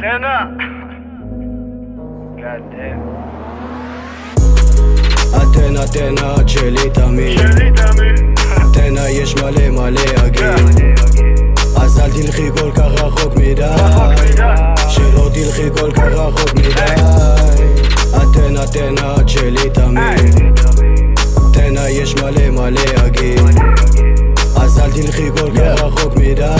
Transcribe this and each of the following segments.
Antenna. God damn. אתנה, אתנה, את שלי תמיד. אתנה, יש מלא מלא אגיד. אז אל תלכי כל כך רחוק מדי, שלא תלכי כל כך רחוק מדי. אתנה, אתנה, את שלי תמיד. אתנה, יש מלא מלא אגיד. אז אל תלכי כל כך רחוק מדי,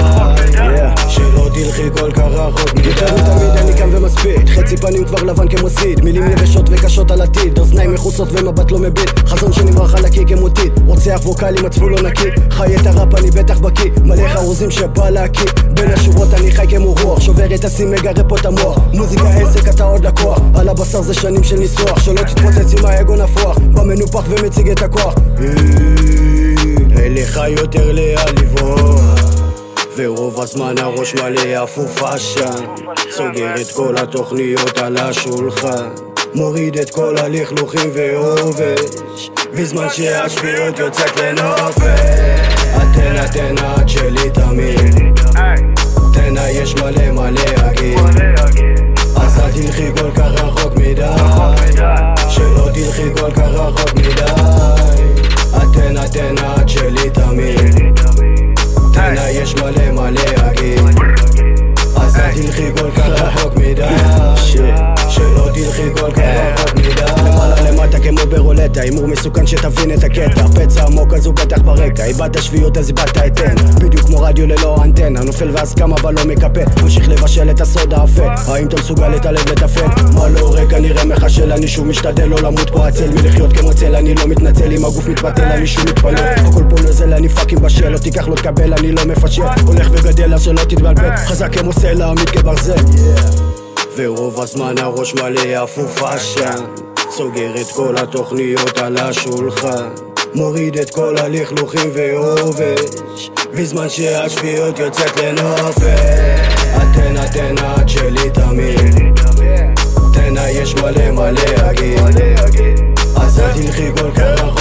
שלא תלכי כל כך רחוק מדי. יותר מתמיד אני כאן ומספיד, חצי פנים כבר לבן כמו סיד, מילים יבשות וקשות על עתיד, אוזניים מחוסות ומבט לא מביט, חזון שנברח חלקי כמותית, רוצח ווקלי מצפו לא נקי, חי את הראפ אני בטח בקי, מלא חרוזים שבא להקיא, בין השורות אני חי כמו רוח, שובר את הסים מגרה פה את המוח, מוזיקה עסק אתה עוד לקוח, על הבשר זה שנים של ניסוח, שלא תתפוצץ עם האגו נפוח, במנופח ומציג את הכוח. אין לך יותר לאן לברוח, ורוב הזמן הראש מלא אפוף עשן, סוגר את כל התוכניות על השולחן, מוריד את כל הלכלוכים ועובש, בזמן שהשפיות יוצאת לנופש. אתנה, אתנה, את שלי תמיד. אתנה, יש מלא מלא אגיד. אז אל תלכי כל כך רחוק מדי, שלא תלכי כל כך רחוק מדי. אתנה, אתנה, את שלי תמיד. אתנה, יש מלא מלא אגיד. אז אל תלכי כל כך רחוק מדי, שלא תלכי כל כך רחוק מדי. למעלה למטה כמו ברולטה, הימור מסוכן שתבין את הקטע, פצע עמוק אז הוא בטח ברקע, איבדת שפיות אז איבדת אתן, בדיוק כמו רדיו ללא אנטנה, נופל ואז קם אבל לא מקפל, ממשיך לבשל את הסוד האפל, האם אתה מסוגל את הלב לטפל? מה לא רגע נראה מחשל, אני שוב משתדל לא למות פה עצל, מלחיות כמו צל, אני לא מתנצל, אם הגוף מתבטל אני שוב מתפלל, הכל פה נוזל אני פאקינג בשל, לא תיקח לא תקבל, אני לא מפשל, הולך וגדל אז שלא תתבלבל, חזק כמו סלע עמיד כברזל, ורוב הזמן הראש מלא אפוף עשן, סוגר את כל התוכניות על השולחן, מוריד את כל הלכלוכים ועובש, בזמן שהשפיות יוצאת לנופש. אתנה, אתנה, את שלי תמיד. אתנה, יש מלא מלא אגיד. אז אל תלכי כל כך רחוק